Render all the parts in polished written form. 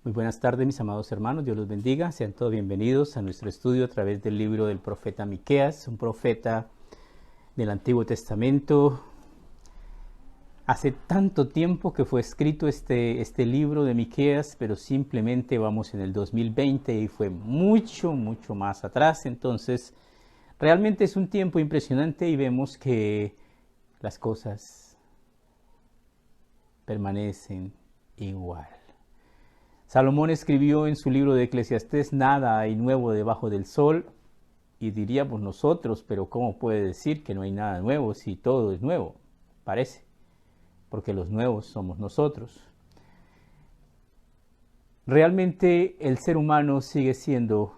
Muy buenas tardes, mis amados hermanos, Dios los bendiga. Sean todos bienvenidos a nuestro estudio a través del libro del profeta Miqueas, un profeta del Antiguo Testamento. Hace tanto tiempo que fue escrito este libro de Miqueas, pero simplemente vamos en el 2020 y fue mucho más atrás. Entonces, realmente es un tiempo impresionante y vemos que las cosas permanecen igual. Salomón escribió en su libro de Eclesiastés: nada hay nuevo debajo del sol, y diríamos nosotros, pero ¿cómo puede decir que no hay nada nuevo si todo es nuevo? Parece, porque los nuevos somos nosotros. Realmente el ser humano sigue siendo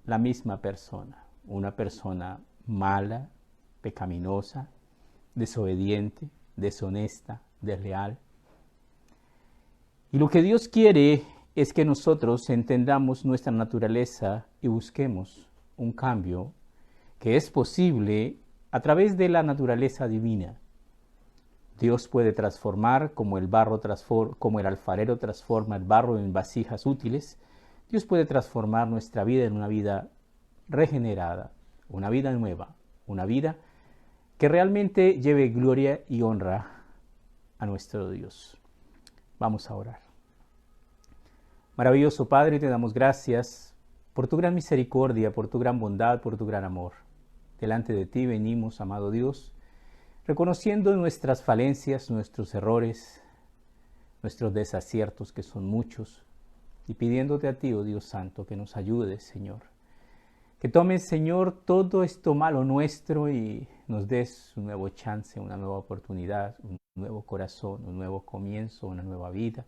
la misma persona, una persona mala, pecaminosa, desobediente, deshonesta, desleal. Y lo que Dios quiere es que nosotros entendamos nuestra naturaleza y busquemos un cambio que es posible a través de la naturaleza divina. Dios puede transformar como el alfarero transforma el barro en vasijas útiles. Dios puede transformar nuestra vida en una vida regenerada, una vida nueva, una vida que realmente lleve gloria y honra a nuestro Dios. Vamos a orar. Maravilloso Padre, te damos gracias por tu gran misericordia, por tu gran bondad, por tu gran amor. Delante de ti venimos, amado Dios, reconociendo nuestras falencias, nuestros errores, nuestros desaciertos, que son muchos, y pidiéndote a ti, oh Dios Santo, que nos ayudes, Señor. Que tomes, Señor, todo esto malo nuestro y nos des un nuevo chance, una nueva oportunidad, un nuevo corazón, un nuevo comienzo, una nueva vida.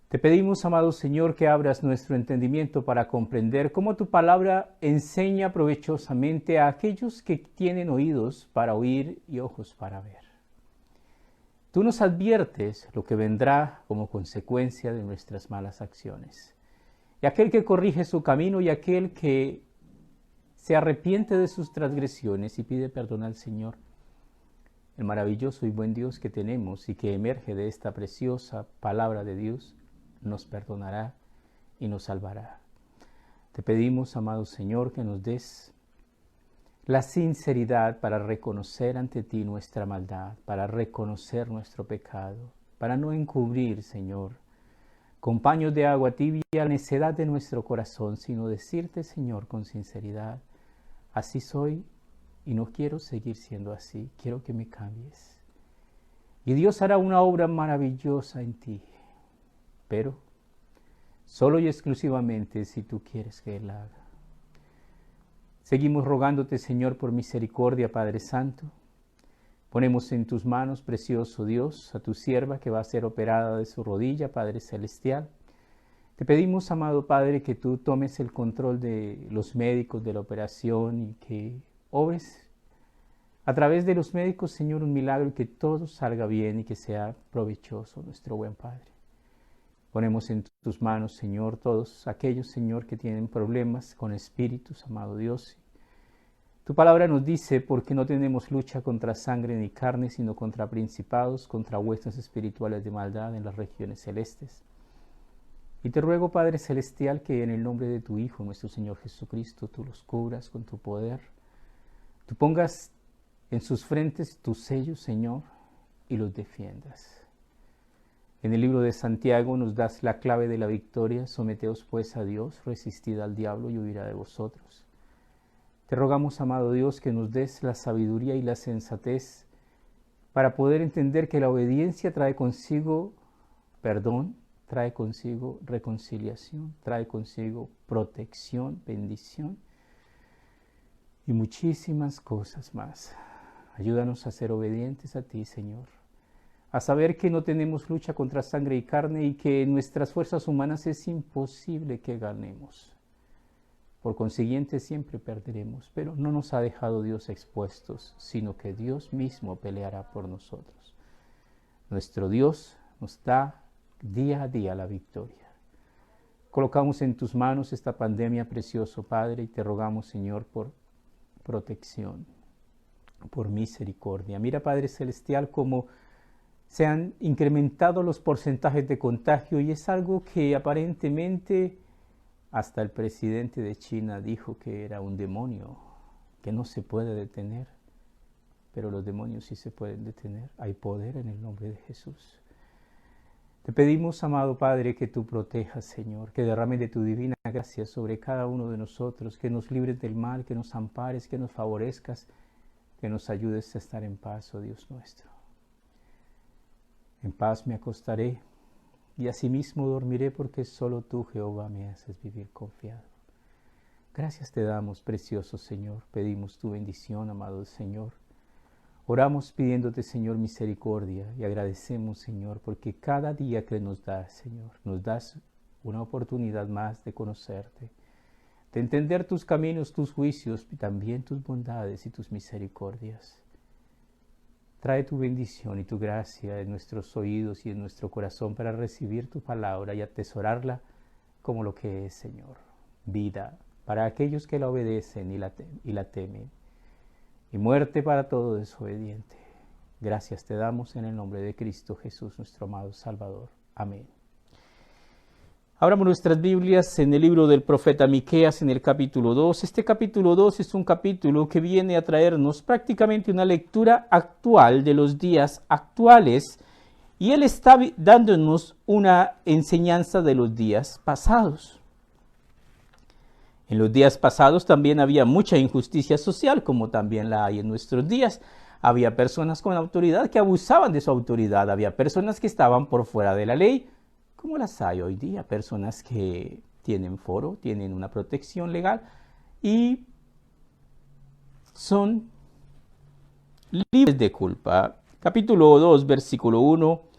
Te pedimos, amado Señor, que abras nuestro entendimiento para comprender cómo tu palabra enseña provechosamente a aquellos que tienen oídos para oír y ojos para ver. Tú nos adviertes lo que vendrá como consecuencia de nuestras malas acciones. Y aquel que corrige su camino y aquel que se arrepiente de sus transgresiones y pide perdón al Señor, el maravilloso y buen Dios que tenemos y que emerge de esta preciosa palabra de Dios, nos perdonará y nos salvará. Te pedimos, amado Señor, que nos des la sinceridad para reconocer ante ti nuestra maldad, para reconocer nuestro pecado, para no encubrir, Señor, con paños de agua tibia la necedad de nuestro corazón, sino decirte, Señor, con sinceridad: así soy y no quiero seguir siendo así, quiero que me cambies. Y Dios hará una obra maravillosa en ti, pero solo y exclusivamente si tú quieres que Él haga. Seguimos rogándote, Señor, por misericordia, Padre Santo. Ponemos en tus manos, precioso Dios, a tu sierva que va a ser operada de su rodilla, Padre Celestial. Te pedimos, amado Padre, que tú tomes el control de los médicos de la operación y que obres a través de los médicos, Señor, un milagro y que todo salga bien y que sea provechoso, nuestro buen Padre. Ponemos en tus manos, Señor, todos aquellos, Señor, que tienen problemas con espíritus, amado Dios. Tu palabra nos dice: porque no tenemos lucha contra sangre ni carne, sino contra principados, contra huestes espirituales de maldad en las regiones celestes. Y te ruego, Padre Celestial, que en el nombre de tu Hijo, nuestro Señor Jesucristo, tú los cubras con tu poder. Tú pongas en sus frentes tus sellos, Señor, y los defiendas. En el libro de Santiago nos das la clave de la victoria: someteos pues a Dios, resistid al diablo y huirá de vosotros. Te rogamos, amado Dios, que nos des la sabiduría y la sensatez para poder entender que la obediencia trae consigo perdón, trae consigo reconciliación, trae consigo protección, bendición y muchísimas cosas más. Ayúdanos a ser obedientes a ti, Señor, a saber que no tenemos lucha contra sangre y carne y que en nuestras fuerzas humanas es imposible que ganemos. Por consiguiente, siempre perderemos, pero no nos ha dejado Dios expuestos, sino que Dios mismo peleará por nosotros. Nuestro Dios nos da día a día la victoria. Colocamos en tus manos esta pandemia, precioso Padre, y te rogamos, Señor, por protección, por misericordia. Mira, Padre Celestial, cómo se han incrementado los porcentajes de contagio y es algo que aparentemente hasta el presidente de China dijo que era un demonio, que no se puede detener. Pero los demonios sí se pueden detener. Hay poder en el nombre de Jesús. Te pedimos, amado Padre, que tú protejas, Señor, que derrames de tu divina gracia sobre cada uno de nosotros, que nos libres del mal, que nos ampares, que nos favorezcas, que nos ayudes a estar en paz, oh Dios nuestro. En paz me acostaré y asimismo dormiré, porque solo tú, Jehová, me haces vivir confiado. Gracias te damos, precioso Señor. Pedimos tu bendición, amado Señor. Oramos pidiéndote, Señor, misericordia y agradecemos, Señor, porque cada día que nos das, Señor, nos das una oportunidad más de conocerte, de entender tus caminos, tus juicios y también tus bondades y tus misericordias. Trae tu bendición y tu gracia en nuestros oídos y en nuestro corazón para recibir tu palabra y atesorarla como lo que es, Señor, vida para aquellos que la obedecen y la temen, y muerte para todo desobediente. Gracias te damos en el nombre de Cristo Jesús, nuestro amado Salvador. Amén. Abramos nuestras Biblias en el libro del profeta Miqueas, en el capítulo 2. Este capítulo 2 es un capítulo que viene a traernos prácticamente una lectura actual de los días actuales, y él está dándonos una enseñanza de los días pasados. En los días pasados también había mucha injusticia social, como también la hay en nuestros días. Había personas con autoridad que abusaban de su autoridad. Había personas que estaban por fuera de la ley, como las hay hoy día. Personas que tienen foro, tienen una protección legal y son libres de culpa. Capítulo 2, versículo 1.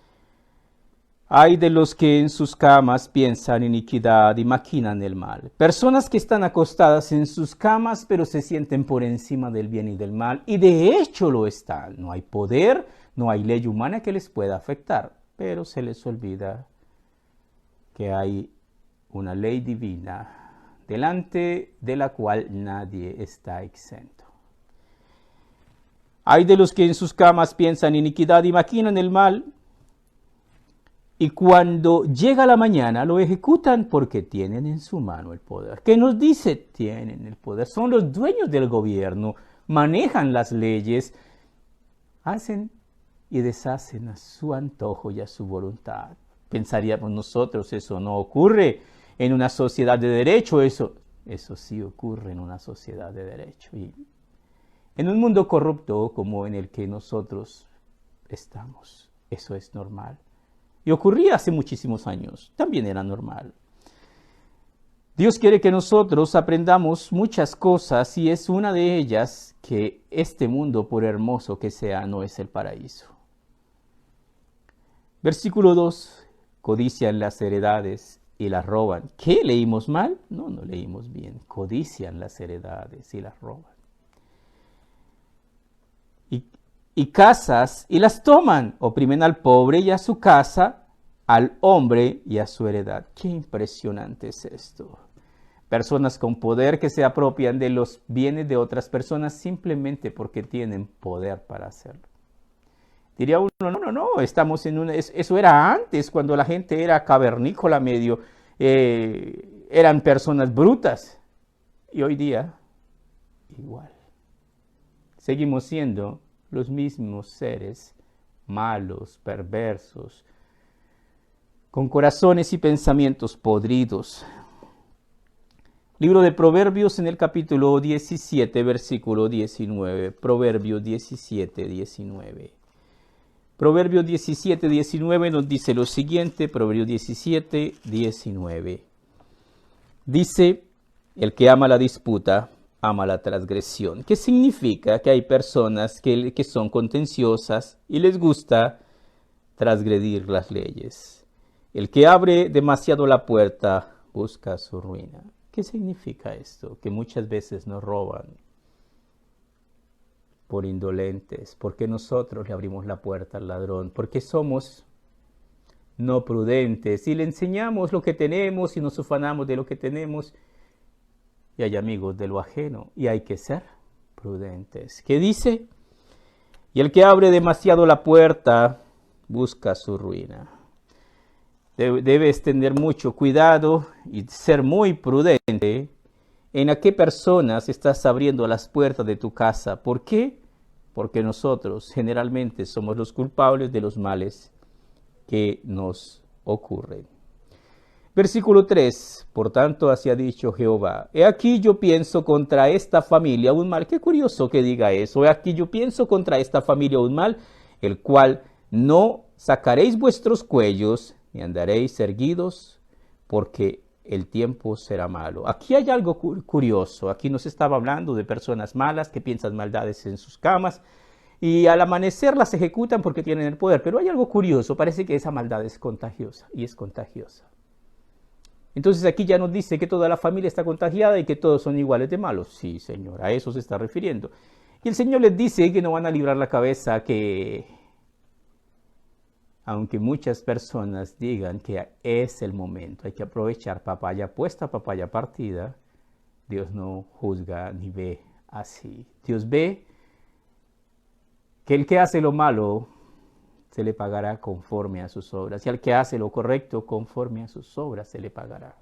Ay de los que en sus camas piensan iniquidad y maquinan el mal. Personas que están acostadas en sus camas, pero se sienten por encima del bien y del mal. Y de hecho lo están. No hay poder, no hay ley humana que les pueda afectar. Pero se les olvida que hay una ley divina delante de la cual nadie está exento. Ay de los que en sus camas piensan iniquidad y maquinan el mal. Y cuando llega la mañana lo ejecutan porque tienen en su mano el poder. ¿Qué nos dice? Tienen el poder. Son los dueños del gobierno, manejan las leyes, hacen y deshacen a su antojo y a su voluntad. Pensaríamos nosotros, eso no ocurre en una sociedad de derecho. Eso sí ocurre en una sociedad de derecho. Y en un mundo corrupto como en el que nosotros estamos, eso es normal. Y ocurría hace muchísimos años, también era normal. Dios quiere que nosotros aprendamos muchas cosas y es una de ellas que este mundo, por hermoso que sea, no es el paraíso. Versículo 2, codician las heredades y las roban. ¿Qué? ¿Leímos mal? No leímos bien. Codician las heredades y las roban. Y casas y las toman, oprimen al pobre y a su casa, al hombre y a su heredad. Qué impresionante es esto. Personas con poder que se apropian de los bienes de otras personas simplemente porque tienen poder para hacerlo. Diría uno, no, estamos en eso era antes, cuando la gente era cavernícola medio, eran personas brutas. Y hoy día, igual. Seguimos siendo los mismos seres malos, perversos, con corazones y pensamientos podridos. Libro de Proverbios en el capítulo 17, versículo 19. Proverbios 17, 19. Proverbios 17, 19 nos dice lo siguiente. Proverbios 17, 19. Dice, el que ama la disputa, ama la transgresión. ¿Qué significa? Que hay personas que son contenciosas y les gusta transgredir las leyes. El que abre demasiado la puerta busca su ruina. ¿Qué significa esto? Que muchas veces nos roban por indolentes, porque nosotros le abrimos la puerta al ladrón, porque somos no prudentes y le enseñamos lo que tenemos y nos ufanamos de lo que tenemos. Y hay amigos de lo ajeno y hay que ser prudentes. ¿Qué dice? Y el que abre demasiado la puerta busca su ruina. Debes tener mucho cuidado y ser muy prudente en a qué personas estás abriendo las puertas de tu casa. ¿Por qué? Porque nosotros generalmente somos los culpables de los males que nos ocurren. Versículo 3. Por tanto, así ha dicho Jehová: he aquí yo pienso contra esta familia un mal. Qué curioso que diga eso. He aquí yo pienso contra esta familia un mal, el cual no sacaréis vuestros cuellos, ni andaréis erguidos, porque el tiempo será malo. Aquí hay algo curioso. Aquí nos estaba hablando de personas malas que piensan maldades en sus camas, y al amanecer las ejecutan porque tienen el poder. Pero hay algo curioso. Parece que esa maldad es contagiosa, y es contagiosa. Entonces aquí ya nos dice que toda la familia está contagiada y que todos son iguales de malos. Sí, Señor, a eso se está refiriendo. Y el Señor les dice que no van a librar la cabeza, que aunque muchas personas digan que es el momento, hay que aprovechar, papaya puesta, papaya partida, Dios no juzga ni ve así. Dios ve que el que hace lo malo se le pagará conforme a sus obras, y al que hace lo correcto conforme a sus obras se le pagará.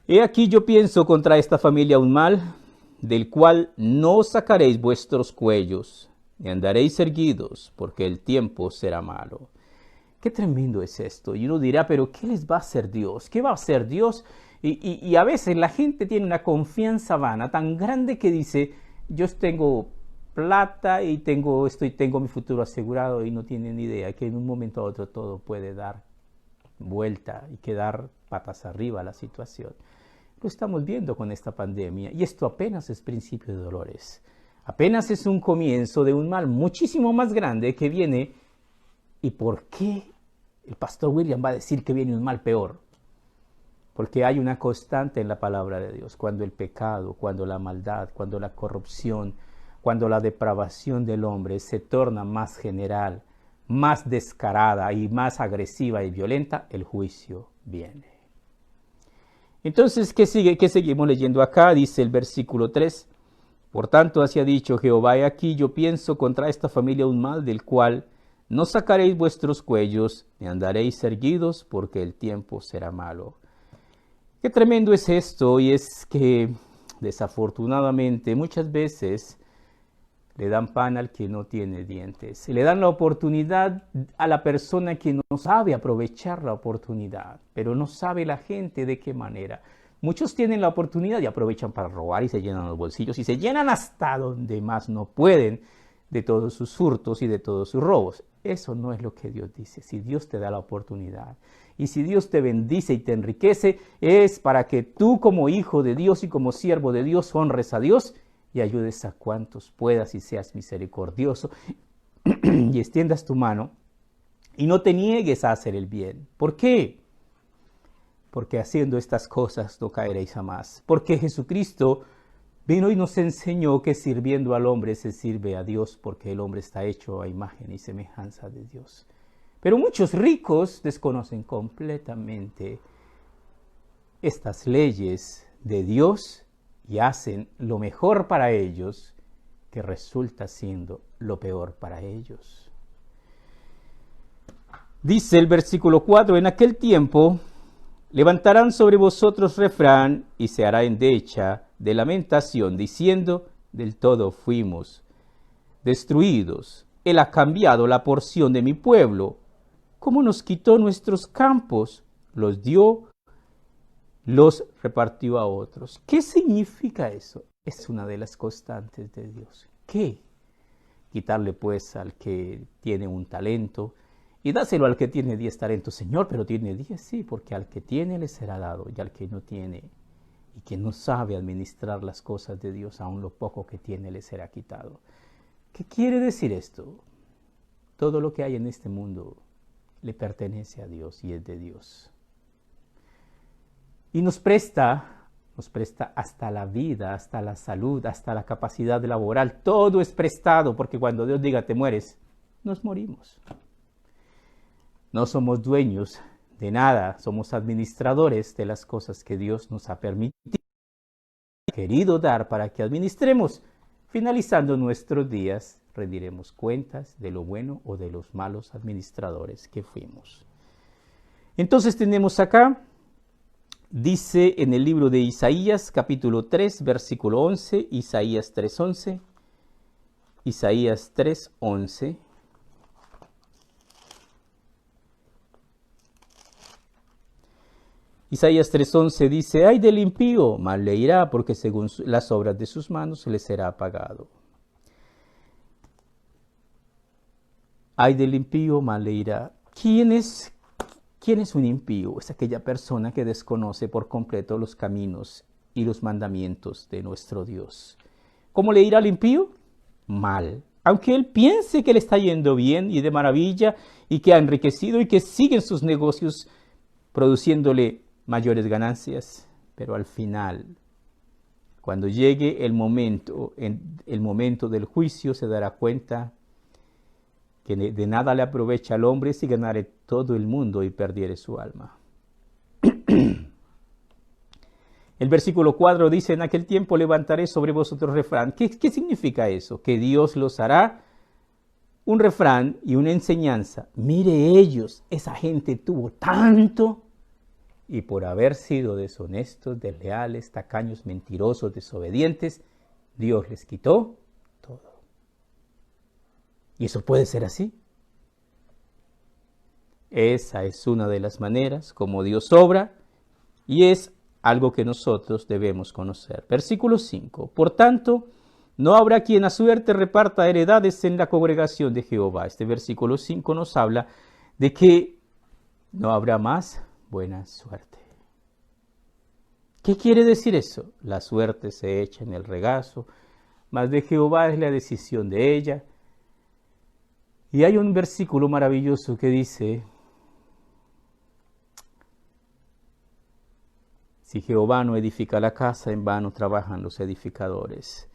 He aquí yo pienso contra esta familia un mal, del cual no sacaréis vuestros cuellos, ni andaréis erguidos, porque el tiempo será malo. Qué tremendo es esto. Y uno dirá, pero ¿qué les va a hacer Dios? ¿Qué va a hacer Dios? Y a veces la gente tiene una confianza vana tan grande que dice, yo tengo plata y tengo mi futuro asegurado, y no tienen idea que en un momento a otro todo puede dar vuelta y quedar patas arriba la situación. Lo estamos viendo con esta pandemia, y esto apenas es principio de dolores. Apenas es un comienzo de un mal muchísimo más grande que viene. ¿Y por qué el pastor William va a decir que viene un mal peor? Porque hay una constante en la palabra de Dios. Cuando el pecado, cuando la maldad, cuando la corrupción, cuando la depravación del hombre se torna más general, más descarada y más agresiva y violenta, el juicio viene. Entonces, ¿qué sigue? ¿Qué seguimos leyendo acá? Dice el versículo 3. Por tanto, así ha dicho Jehová: he aquí yo pienso contra esta familia un mal, del cual no sacaréis vuestros cuellos, ni andaréis erguidos, porque el tiempo será malo. Qué tremendo es esto, y es que desafortunadamente muchas veces le dan pan al que no tiene dientes. Le dan la oportunidad a la persona que no sabe aprovechar la oportunidad, pero no sabe la gente de qué manera. Muchos tienen la oportunidad y aprovechan para robar, y se llenan los bolsillos y se llenan hasta donde más no pueden de todos sus hurtos y de todos sus robos. Eso no es lo que Dios dice. Si Dios te da la oportunidad y si Dios te bendice y te enriquece, es para que tú, como hijo de Dios y como siervo de Dios, honres a Dios y ayudes a cuantos puedas, y seas misericordioso y extiendas tu mano y no te niegues a hacer el bien. ¿Por qué? Porque haciendo estas cosas no caeréis jamás. Porque Jesucristo vino y nos enseñó que sirviendo al hombre se sirve a Dios, porque el hombre está hecho a imagen y semejanza de Dios. Pero muchos ricos desconocen completamente estas leyes de Dios y hacen lo mejor para ellos, que resulta siendo lo peor para ellos. Dice el versículo 4, en aquel tiempo levantarán sobre vosotros refrán, y se hará endecha de lamentación, diciendo, del todo fuimos destruidos. Él ha cambiado la porción de mi pueblo. ¿Cómo nos quitó nuestros campos? Los dio, los repartió a otros. ¿Qué significa eso? Es una de las constantes de Dios. ¿Qué? Quitarle pues al que tiene un talento y dáselo al que tiene 10 talentos. Señor, pero tiene 10, sí, porque al que tiene le será dado, y al que no tiene y que no sabe administrar las cosas de Dios, aun lo poco que tiene le será quitado. ¿Qué quiere decir esto? Todo lo que hay en este mundo le pertenece a Dios y es de Dios. Y nos presta hasta la vida, hasta la salud, hasta la capacidad laboral. Todo es prestado, porque cuando Dios diga te mueres, nos morimos. No somos dueños de nada, somos administradores de las cosas que Dios nos ha permitido, querido dar para que administremos, finalizando nuestros días rendiremos cuentas de lo bueno o de los malos administradores que fuimos. Entonces tenemos acá, dice en el libro de Isaías, capítulo 3, versículo 11, Isaías 3:11, Isaías 3:11. Isaías 3:11 dice, ay del impío, mal le irá, porque según las obras de sus manos le será pagado. Ay del impío, mal le irá. ¿Quién es un impío? Es aquella persona que desconoce por completo los caminos y los mandamientos de nuestro Dios. ¿Cómo le irá al impío? Mal. Aunque él piense que le está yendo bien y de maravilla y que ha enriquecido y que siguen sus negocios produciéndole mayores ganancias, pero al final, cuando llegue el momento del juicio, se dará cuenta que de nada le aprovecha al hombre si ganare todo el mundo y perdiere su alma. El versículo 4 dice, en aquel tiempo levantaré sobre vosotros refrán. ¿Qué significa eso? Que Dios los hará un refrán y una enseñanza. Mire ellos, esa gente tuvo tanto y por haber sido deshonestos, desleales, tacaños, mentirosos, desobedientes, Dios les quitó todo. ¿Y eso puede ser así? Esa es una de las maneras como Dios obra y es algo que nosotros debemos conocer. Versículo 5. Por tanto, no habrá quien a suerte reparta heredades en la congregación de Jehová. Este versículo 5 nos habla de que no habrá más buena suerte. ¿Qué quiere decir eso? La suerte se echa en el regazo, mas de Jehová es la decisión de ella. Y hay un versículo maravilloso que dice, si Jehová no edifica la casa, en vano trabajan los edificadores.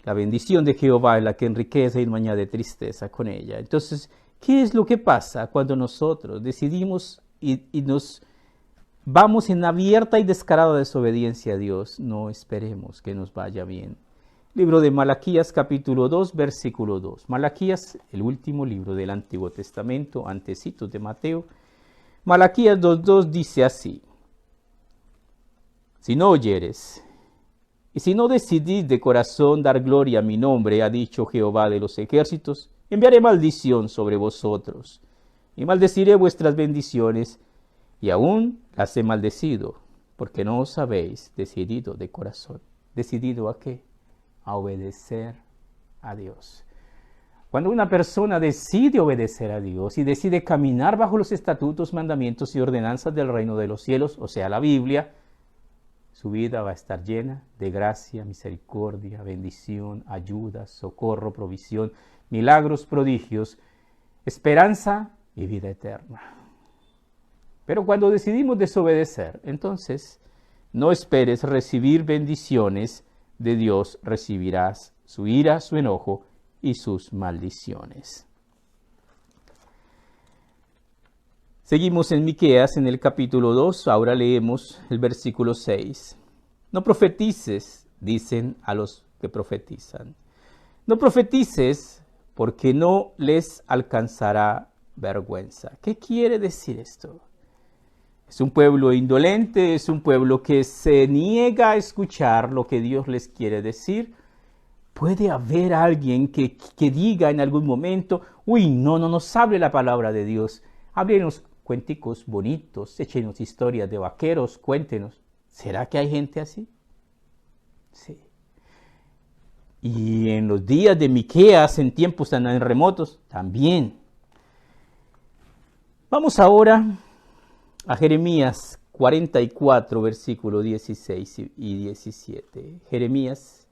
La bendición de Jehová es la que enriquece y no añade tristeza con ella. Entonces, ¿qué es lo que pasa cuando nosotros decidimos y nos vamos en abierta y descarada desobediencia a Dios? No esperemos que nos vaya bien. Libro de Malaquías, capítulo 2, versículo 2. Malaquías, el último libro del Antiguo Testamento, antecito de Mateo. Malaquías 2:2 dice así, si no oyeres, y si no decidís de corazón dar gloria a mi nombre, ha dicho Jehová de los ejércitos, enviaré maldición sobre vosotros, y maldeciré vuestras bendiciones, y aún las he maldecido, porque no os habéis decidido de corazón. ¿Decidido a qué? A obedecer a Dios. Cuando una persona decide obedecer a Dios y decide caminar bajo los estatutos, mandamientos y ordenanzas del reino de los cielos, o sea, la Biblia, su vida va a estar llena de gracia, misericordia, bendición, ayuda, socorro, provisión, milagros, prodigios, esperanza y vida eterna. Pero cuando decidimos desobedecer, entonces no esperes recibir bendiciones de Dios, recibirás su ira, su enojo y sus maldiciones. Seguimos en Miqueas, en el capítulo 2, ahora leemos el versículo 6. No profetices, dicen a los que profetizan. No profetices, porque no les alcanzará vergüenza. ¿Qué quiere decir esto? Es un pueblo indolente, es un pueblo que se niega a escuchar lo que Dios les quiere decir. Puede haber alguien que diga en algún momento, uy, no nos hable la palabra de Dios. Háblenos cuenticos bonitos, échenos historias de vaqueros, cuéntenos. ¿Será que hay gente así? Sí. Y en los días de Miqueas, en tiempos tan remotos, también. Vamos ahora a Jeremías 44, versículo 16 y 17. Jeremías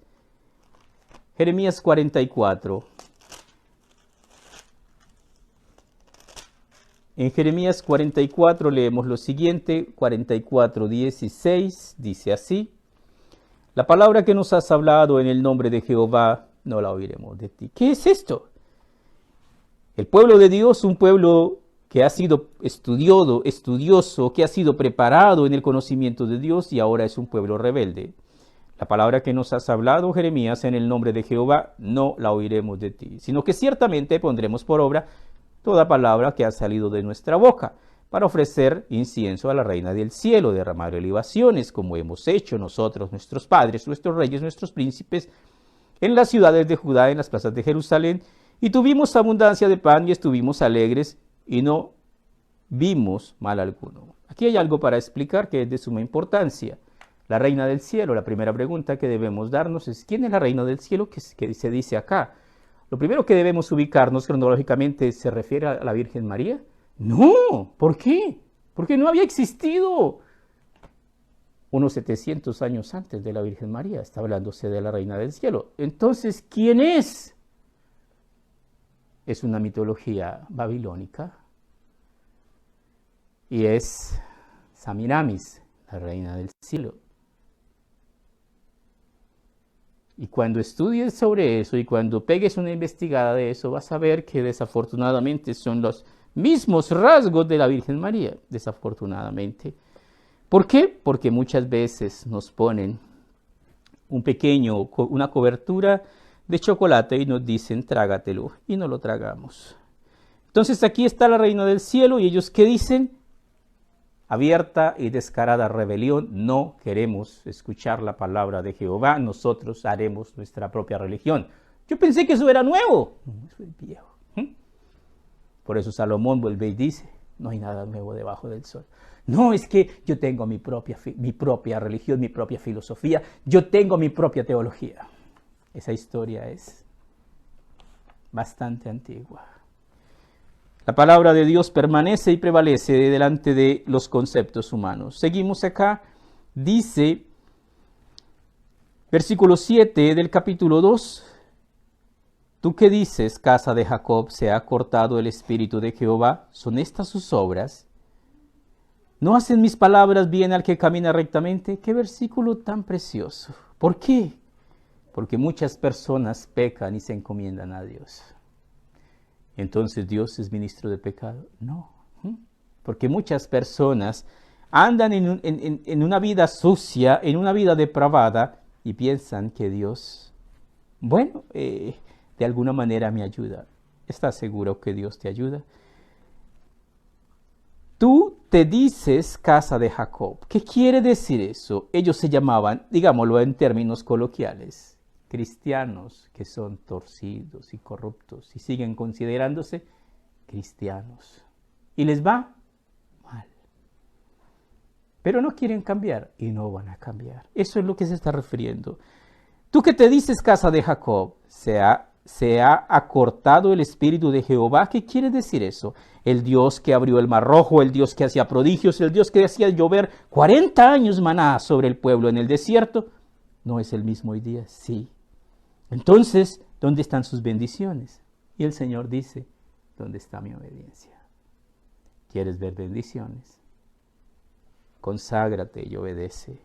44. En Jeremías 44 leemos lo siguiente, 44, 16, dice así, la palabra que nos has hablado en el nombre de Jehová, no la oiremos de ti. ¿Qué es esto? El pueblo de Dios, un pueblo que ha sido estudioso, que ha sido preparado en el conocimiento de Dios y ahora es un pueblo rebelde. La palabra que nos has hablado, Jeremías, en el nombre de Jehová, no la oiremos de ti, sino que ciertamente pondremos por obra toda palabra que ha salido de nuestra boca, para ofrecer incienso a la reina del cielo, derramar libaciones, como hemos hecho nosotros, nuestros padres, nuestros reyes, nuestros príncipes, en las ciudades de Judá, en las plazas de Jerusalén, y tuvimos abundancia de pan y estuvimos alegres, y no vimos mal alguno. Aquí hay algo para explicar que es de suma importancia. La reina del cielo, la primera pregunta que debemos darnos es, ¿quién es la reina del cielo que se dice acá? Lo primero que debemos ubicarnos cronológicamente, ¿se refiere a la Virgen María? No, ¿por qué? Porque no había existido unos 700 años antes de la Virgen María, está hablándose de la reina del cielo. Entonces, ¿quién es? Es una mitología babilónica y es Samiramis, la reina del cielo. Y cuando estudies sobre eso y cuando pegues una investigada de eso, vas a ver que desafortunadamente son los mismos rasgos de la Virgen María, desafortunadamente. ¿Por qué? Porque muchas veces nos ponen una cobertura de chocolate y nos dicen trágatelo y no lo tragamos. Entonces aquí está la reina del cielo y ellos ¿qué dicen? Abierta y descarada rebelión, no queremos escuchar la palabra de Jehová, nosotros haremos nuestra propia religión. Yo pensé que eso era nuevo, eso es viejo. Por eso Salomón vuelve y dice, no hay nada nuevo debajo del sol. No, es que yo tengo mi propia religión, mi propia filosofía, yo tengo mi propia teología. Esa historia es bastante antigua. La palabra de Dios permanece y prevalece delante de los conceptos humanos. Seguimos acá, dice, versículo 7 del capítulo 2, ¿tú qué dices, casa de Jacob, se ha cortado el espíritu de Jehová? ¿Son estas sus obras? ¿No hacen mis palabras bien al que camina rectamente? ¡Qué versículo tan precioso! ¿Por qué? Porque muchas personas pecan y se encomiendan a Dios. Entonces, ¿Dios es ministro de pecado? No, porque muchas personas andan en una vida sucia, en una vida depravada y piensan que Dios, bueno, de alguna manera me ayuda. ¿Estás seguro que Dios te ayuda? Tú te dices casa de Jacob. ¿Qué quiere decir eso? Ellos se llamaban, digámoslo en términos coloquiales, cristianos que son torcidos y corruptos y siguen considerándose cristianos. Y les va mal. Pero no quieren cambiar y no van a cambiar. Eso es lo que se está refiriendo. Tú que te dices casa de Jacob, se ha acortado el espíritu de Jehová. ¿Qué quiere decir eso? El Dios que abrió el mar rojo, el Dios que hacía prodigios, el Dios que hacía llover 40 años maná sobre el pueblo en el desierto, ¿no es el mismo hoy día? Sí. Entonces, ¿dónde están sus bendiciones? Y el Señor dice, ¿dónde está mi obediencia? ¿Quieres ver bendiciones? Conságrate y obedece.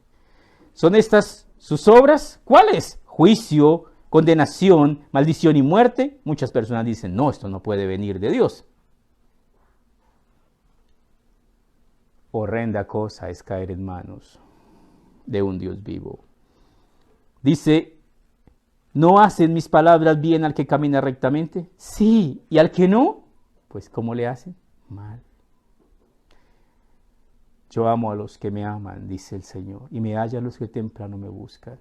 ¿Son estas sus obras? ¿Cuáles? Juicio, condenación, maldición y muerte. Muchas personas dicen, no, esto no puede venir de Dios. Horrenda cosa es caer en manos de un Dios vivo. Dice, ¿no hacen mis palabras bien al que camina rectamente? Sí, ¿y al que no? Pues ¿cómo le hacen? Mal. Yo amo a los que me aman, dice el Señor, y me hallan los que temprano me buscan.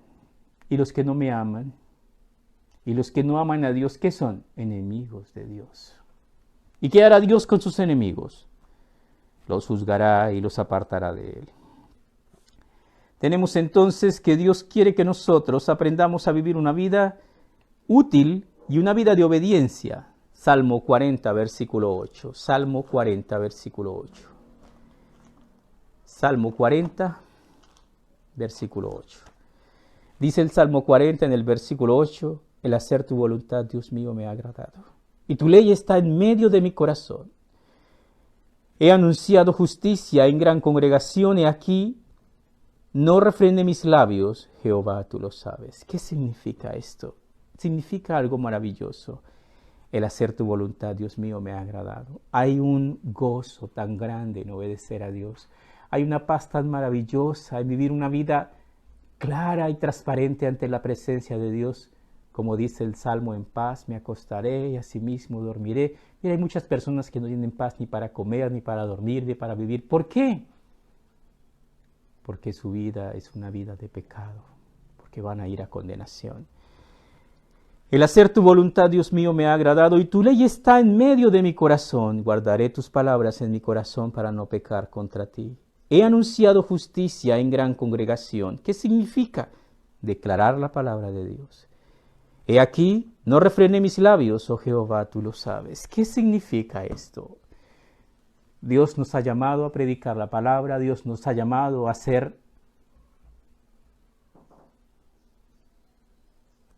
Y los que no me aman, y los que no aman a Dios, ¿qué son? Enemigos de Dios. ¿Y qué hará Dios con sus enemigos? Los juzgará y los apartará de él. Tenemos entonces que Dios quiere que nosotros aprendamos a vivir una vida útil y una vida de obediencia. Salmo 40, versículo 8. Salmo 40, versículo 8. Salmo 40, versículo 8. Dice el Salmo 40 en el versículo 8, el hacer tu voluntad, Dios mío, me ha agradado. Y tu ley está en medio de mi corazón. He anunciado justicia en gran congregación, y aquí no refrene mis labios, Jehová, tú lo sabes. ¿Qué significa esto? Significa algo maravilloso. El hacer tu voluntad, Dios mío, me ha agradado. Hay un gozo tan grande en obedecer a Dios. Hay una paz tan maravillosa en vivir una vida clara y transparente ante la presencia de Dios. Como dice el Salmo, en paz me acostaré y asimismo dormiré. Mira, hay muchas personas que no tienen paz ni para comer, ni para dormir, ni para vivir. ¿Por qué? Porque su vida es una vida de pecado, porque van a ir a condenación. El hacer tu voluntad, Dios mío, me ha agradado, y tu ley está en medio de mi corazón. Guardaré tus palabras en mi corazón para no pecar contra ti. He anunciado justicia en gran congregación. ¿Qué significa? Declarar la palabra de Dios. He aquí, no refrené mis labios, oh Jehová, tú lo sabes. ¿Qué significa esto? Dios nos ha llamado a predicar la palabra, Dios nos ha llamado a ser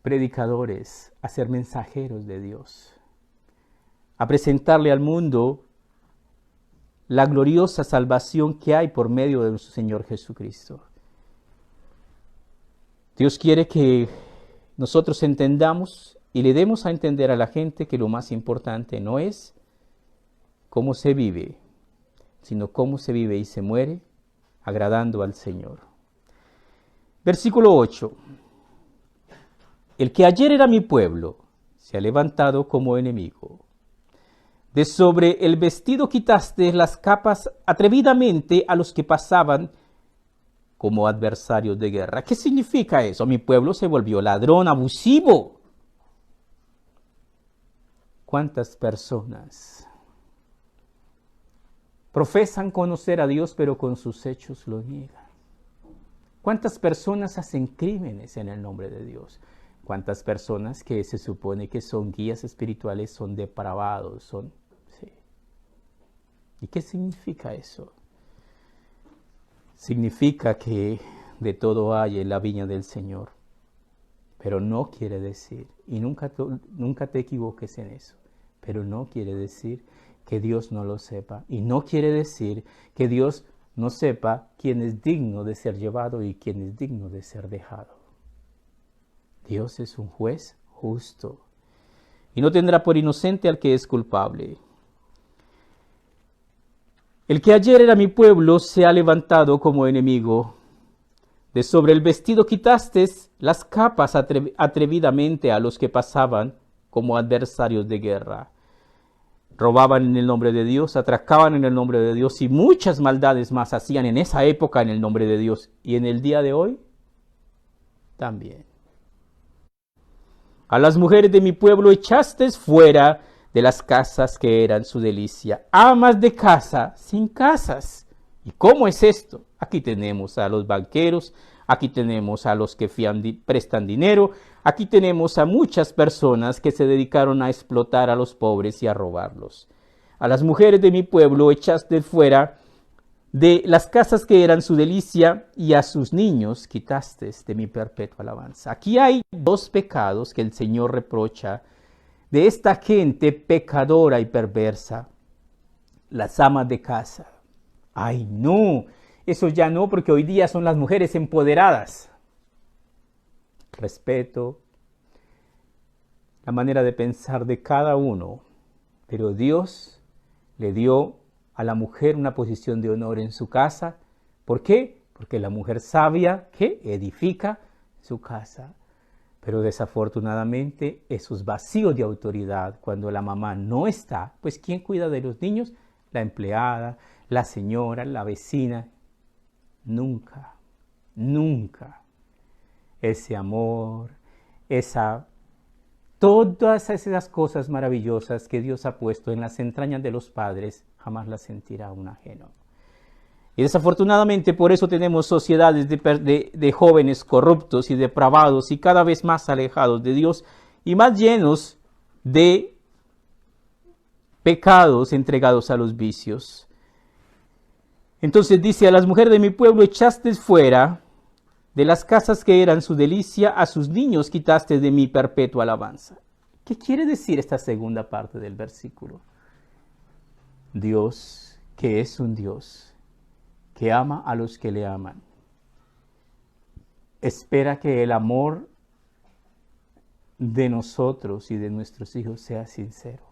predicadores, a ser mensajeros de Dios, a presentarle al mundo la gloriosa salvación que hay por medio de nuestro Señor Jesucristo. Dios quiere que nosotros entendamos y le demos a entender a la gente que lo más importante no es cómo se vive, sino cómo se vive y se muere agradando al Señor. Versículo 8. El que ayer era mi pueblo, se ha levantado como enemigo. De sobre el vestido quitaste las capas atrevidamente a los que pasaban como adversarios de guerra. ¿Qué significa eso? Mi pueblo se volvió ladrón, abusivo. ¿Cuántas personas profesan conocer a Dios, pero con sus hechos lo niegan? ¿Cuántas personas hacen crímenes en el nombre de Dios? ¿Cuántas personas que se supone que son guías espirituales son depravados? Sí. ¿Y qué significa eso? Significa que de todo hay en la viña del Señor, pero no quiere decir, y nunca te equivoques en eso, pero no quiere decir que Dios no lo sepa, y no quiere decir que Dios no sepa quién es digno de ser llevado y quién es digno de ser dejado. Dios es un juez justo y no tendrá por inocente al que es culpable. El que ayer era mi pueblo se ha levantado como enemigo. De sobre el vestido quitaste las capas atrevidamente a los que pasaban como adversarios de guerra. Robaban en el nombre de Dios, atracaban en el nombre de Dios y muchas maldades más hacían en esa época en el nombre de Dios. Y en el día de hoy también. A las mujeres de mi pueblo echaste fuera de las casas que eran su delicia. Amas de casa sin casas. ¿Y cómo es esto? Aquí tenemos a los banqueros, aquí tenemos a los que prestan dinero, aquí tenemos a muchas personas que se dedicaron a explotar a los pobres y a robarlos. A las mujeres de mi pueblo echaste fuera de las casas que eran su delicia, y a sus niños quitaste de mi perpetua alabanza. Aquí hay dos pecados que el Señor reprocha de esta gente pecadora y perversa. Las amas de casa. Ay, no, eso ya no, porque hoy día son las mujeres empoderadas. Respeto la manera de pensar de cada uno, pero Dios le dio a la mujer una posición de honor en su casa. ¿Por qué? Porque la mujer sabia que edifica su casa. Pero desafortunadamente esos vacíos de autoridad, cuando la mamá no está, pues ¿quién cuida de los niños? La empleada, la señora, la vecina. Nunca, nunca ese amor, todas esas cosas maravillosas que Dios ha puesto en las entrañas de los padres, jamás las sentirá un ajeno. Y desafortunadamente por eso tenemos sociedades de jóvenes corruptos y depravados y cada vez más alejados de Dios y más llenos de pecados entregados a los vicios. Entonces dice, a las mujeres de mi pueblo echaste fuera de las casas que eran su delicia, a sus niños quitaste de mi perpetua alabanza. ¿Qué quiere decir esta segunda parte del versículo? Dios, que es un Dios que ama a los que le aman, espera que el amor de nosotros y de nuestros hijos sea sincero.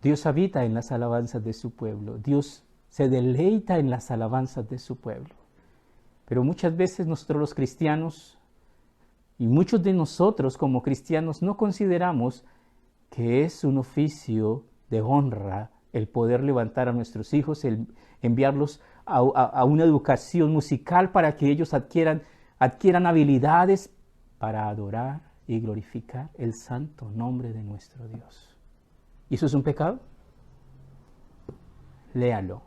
Dios habita en las alabanzas de su pueblo. Dios se deleita en las alabanzas de su pueblo. Pero muchas veces nosotros los cristianos, y muchos de nosotros como cristianos, no consideramos que es un oficio de honra el poder levantar a nuestros hijos, el enviarlos a una educación musical para que ellos adquieran habilidades para adorar y glorificar el santo nombre de nuestro Dios. ¿Y eso es un pecado? Léalo.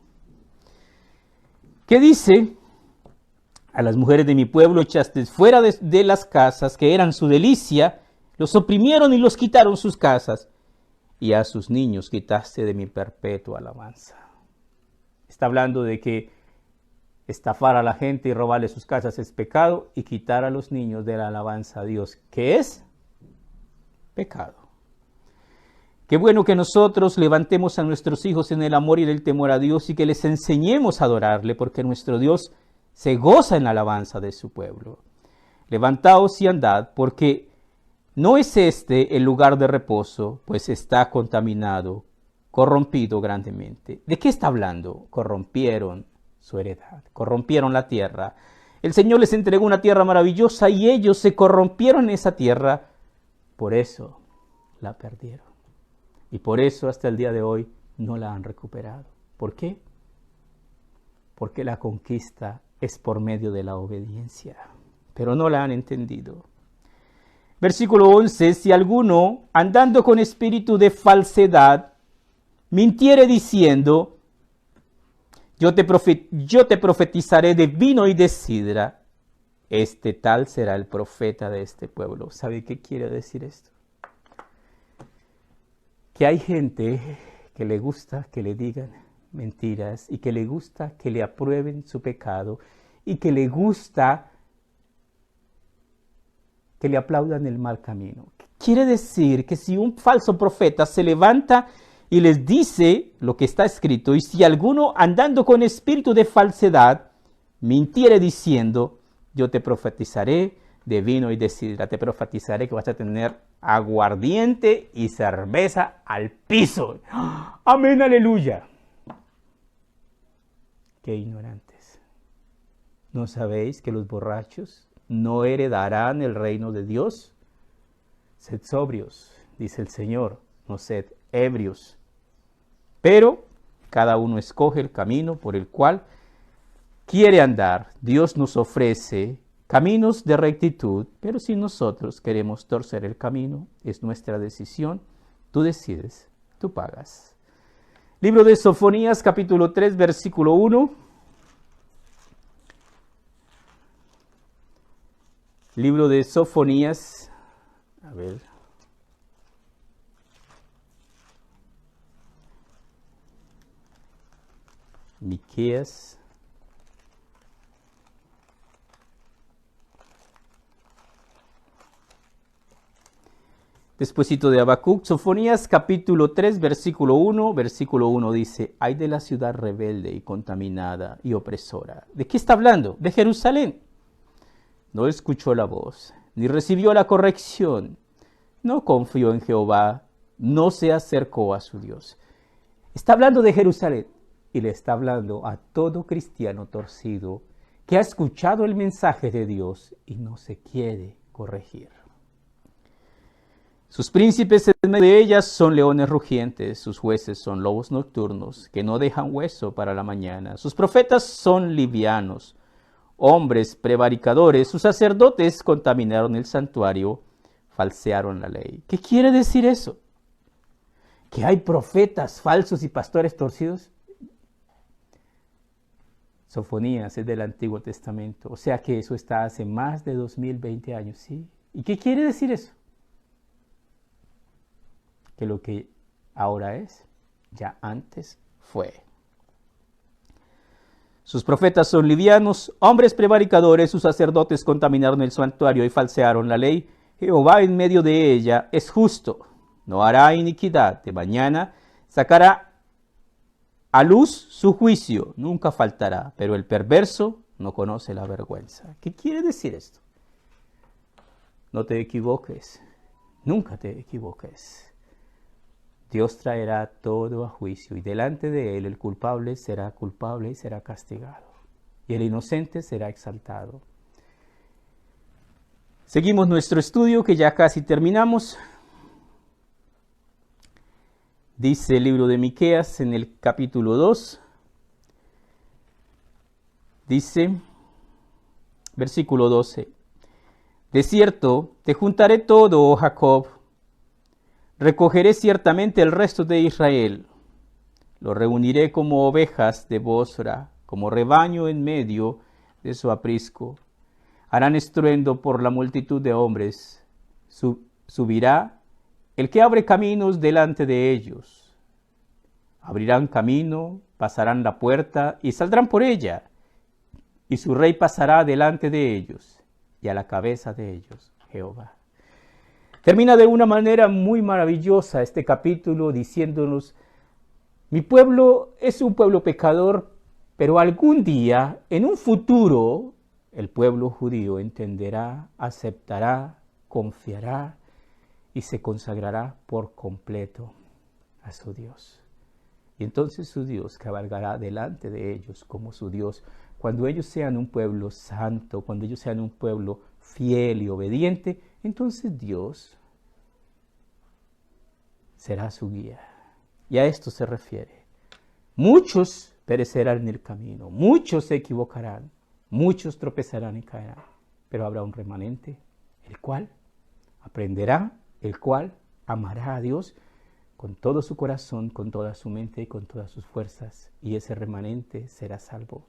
¿Qué dice? A las mujeres de mi pueblo echaste fuera de las casas que eran su delicia, los oprimieron y los quitaron sus casas, y a sus niños quitaste de mi perpetua alabanza. Está hablando de que estafar a la gente y robarle sus casas es pecado, y quitar a los niños de la alabanza a Dios, ¿qué es? Pecado. Qué bueno que nosotros levantemos a nuestros hijos en el amor y el temor a Dios y que les enseñemos a adorarle, porque nuestro Dios se goza en la alabanza de su pueblo. Levantaos y andad, porque no es este el lugar de reposo, pues está contaminado, corrompido grandemente. ¿De qué está hablando? Corrompieron su heredad, corrompieron la tierra. El Señor les entregó una tierra maravillosa y ellos se corrompieron en esa tierra, por eso la perdieron. Y por eso hasta el día de hoy no la han recuperado. ¿Por qué? Porque la conquista es por medio de la obediencia, pero no la han entendido. Versículo 11, si alguno, andando con espíritu de falsedad, mintiere diciendo, yo te profetizaré de vino y de sidra, este tal será el profeta de este pueblo. ¿Sabe qué quiere decir esto? Que hay gente que le gusta que le digan mentiras y que le gusta que le aprueben su pecado y que le gusta que le aplaudan el mal camino. Quiere decir que si un falso profeta se levanta y les dice lo que está escrito, y si alguno andando con espíritu de falsedad mintiere diciendo, yo te profetizaré de vino y de sidra, te profetizaré que vas a tener aguardiente y cerveza al piso. Amén, aleluya. Qué ignorantes. ¿No sabéis que los borrachos no heredarán el reino de Dios? Sed sobrios, dice el Señor, no sed ebrios. Pero cada uno escoge el camino por el cual quiere andar. Dios nos ofrece caminos de rectitud, pero si nosotros queremos torcer el camino, es nuestra decisión. Tú decides, tú pagas. Libro de Sofonías, capítulo 3, versículo 1. Libro de Sofonías, a ver. Miqueas. Despuésito de Habacuc, Sofonías capítulo 3, versículo 1. Versículo 1 dice, ay de la ciudad rebelde y contaminada y opresora. ¿De qué está hablando? De Jerusalén. No escuchó la voz, ni recibió la corrección. No confió en Jehová, no se acercó a su Dios. Está hablando de Jerusalén y le está hablando a todo cristiano torcido que ha escuchado el mensaje de Dios y no se quiere corregir. Sus príncipes en medio de ellas son leones rugientes, sus jueces son lobos nocturnos, que no dejan hueso para la mañana. Sus profetas son livianos, hombres prevaricadores, sus sacerdotes contaminaron el santuario, falsearon la ley. ¿Qué quiere decir eso? ¿Que hay profetas falsos y pastores torcidos? Sofonías es del Antiguo Testamento, o sea que eso está hace más de 2020 años, ¿sí? ¿Y qué quiere decir eso? Que lo que ahora es, ya antes fue. Sus profetas son livianos, hombres prevaricadores, sus sacerdotes contaminaron el santuario y falsearon la ley. Jehová en medio de ella es justo, no hará iniquidad. De mañana sacará a luz su juicio, nunca faltará, pero el perverso no conoce la vergüenza. ¿Qué quiere decir esto? No te equivoques, nunca te equivoques. Dios traerá todo a juicio y delante de él el culpable será culpable y será castigado. y el inocente será exaltado. Seguimos nuestro estudio, que ya casi terminamos. Dice el libro de Miqueas en el capítulo 2. Dice, versículo 12. De cierto, te juntaré todo, oh Jacob. Recogeré ciertamente el resto de Israel. Lo reuniré como ovejas de Bosra, como rebaño en medio de su aprisco. Harán estruendo por la multitud de hombres. Subirá el que abre caminos delante de ellos. Abrirán camino, pasarán la puerta y saldrán por ella. Y su rey pasará delante de ellos, y a la cabeza de ellos, Jehová. Termina de una manera muy maravillosa este capítulo diciéndonos, mi pueblo es un pueblo pecador, pero algún día, en un futuro, el pueblo judío entenderá, aceptará, confiará y se consagrará por completo a su Dios. Y entonces su Dios cabalgará delante de ellos como su Dios. Cuando ellos sean un pueblo santo, cuando ellos sean un pueblo fiel y obediente, entonces Dios será su guía. Y a esto se refiere. Muchos perecerán en el camino, muchos se equivocarán, muchos tropezarán y caerán, pero habrá un remanente, el cual aprenderá, el cual amará a Dios con todo su corazón, con toda su mente y con todas sus fuerzas, y ese remanente será salvo.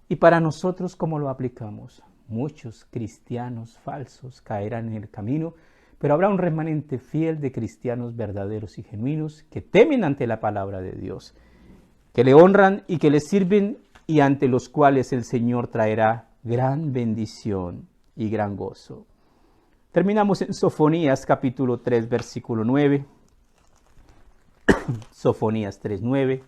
Y para nosotros, ¿cómo lo aplicamos? Muchos cristianos falsos caerán en el camino, pero habrá un remanente fiel de cristianos verdaderos y genuinos que temen ante la palabra de Dios, que le honran y que le sirven, y ante los cuales el Señor traerá gran bendición y gran gozo. Terminamos en Sofonías capítulo 3, versículo 9. Sofonías 3:9.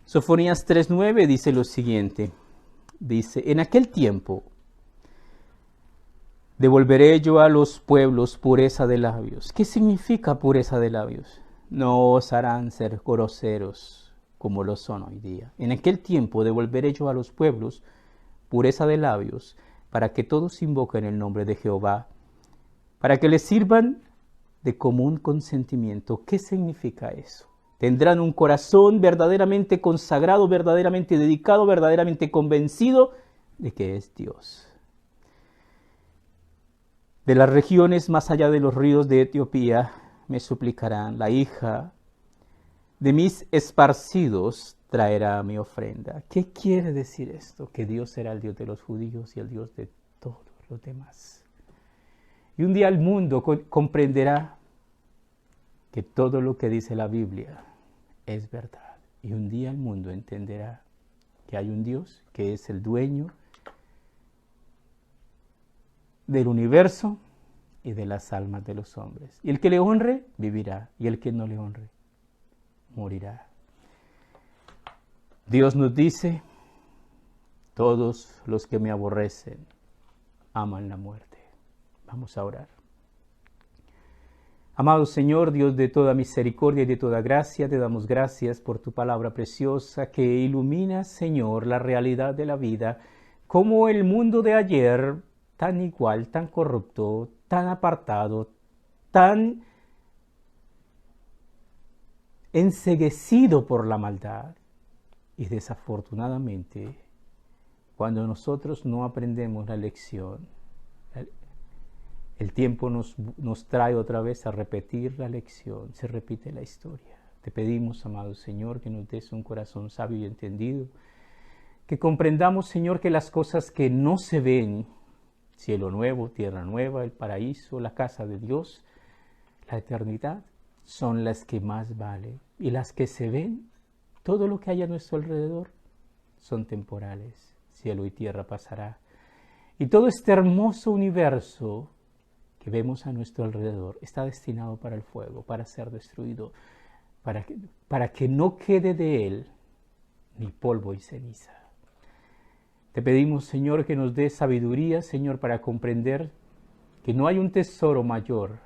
Sofonías 3:9 dice lo siguiente. Dice, en aquel tiempo devolveré yo a los pueblos pureza de labios. ¿Qué significa pureza de labios? No osarán ser groseros como lo son hoy día. En aquel tiempo devolveré yo a los pueblos pureza de labios, para que todos invoquen el nombre de Jehová, para que les sirvan de común consentimiento. ¿Qué significa eso? Tendrán un corazón verdaderamente consagrado, verdaderamente dedicado, verdaderamente convencido de que es Dios. De las regiones más allá de los ríos de Etiopía me suplicarán, la hija de mis esparcidos traerá mi ofrenda. ¿Qué quiere decir esto? Que Dios será el Dios de los judíos y el Dios de todos los demás. Y un día el mundo comprenderá que todo lo que dice la Biblia es verdad. Y un día el mundo entenderá que hay un Dios que es el dueño del universo y de las almas de los hombres. Y el que le honre, vivirá. Y el que no le honre, morirá. Dios nos dice, todos los que me aborrecen aman la muerte. Vamos a orar. Amado Señor, Dios de toda misericordia y de toda gracia, te damos gracias por tu palabra preciosa que ilumina, Señor, la realidad de la vida, como el mundo de ayer, tan igual, tan corrupto, tan apartado, tan enceguecido por la maldad. Y desafortunadamente, cuando nosotros no aprendemos la lección, el tiempo nos trae otra vez a repetir la lección, se repite la historia. Te pedimos, amado Señor, que nos des un corazón sabio y entendido, que comprendamos, Señor, que las cosas que no se ven, cielo nuevo, tierra nueva, el paraíso, la casa de Dios, la eternidad, son las que más valen. Y las que se ven, todo lo que hay a nuestro alrededor, son temporales. Cielo y tierra pasará. Y todo este hermoso universo que vemos a nuestro alrededor está destinado para el fuego, para ser destruido, para que no quede de él ni polvo y ceniza. Te pedimos, Señor, que nos des sabiduría, Señor, para comprender que no hay un tesoro mayor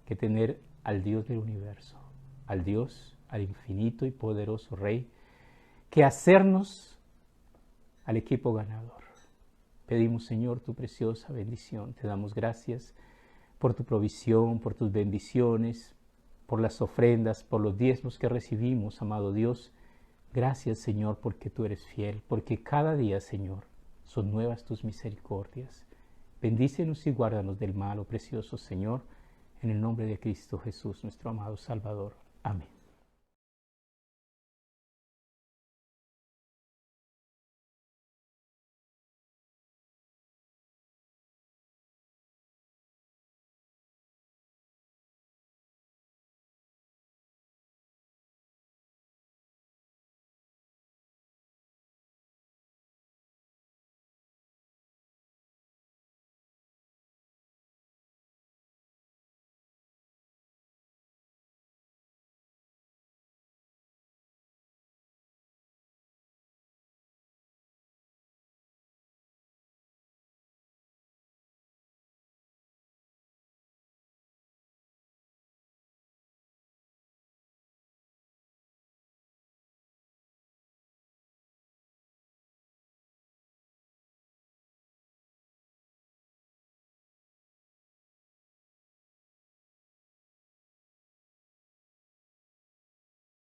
que tener al Dios del universo, al Dios, al infinito y poderoso Rey, que hacernos al equipo ganador. Pedimos, Señor, tu preciosa bendición. Te damos gracias por tu provisión, por tus bendiciones, por las ofrendas, por los diezmos que recibimos, amado Dios. Gracias, Señor, porque tú eres fiel, porque cada día, Señor, son nuevas tus misericordias. Bendícenos y guárdanos del mal, oh precioso Señor, en el nombre de Cristo Jesús, nuestro amado Salvador. Amén.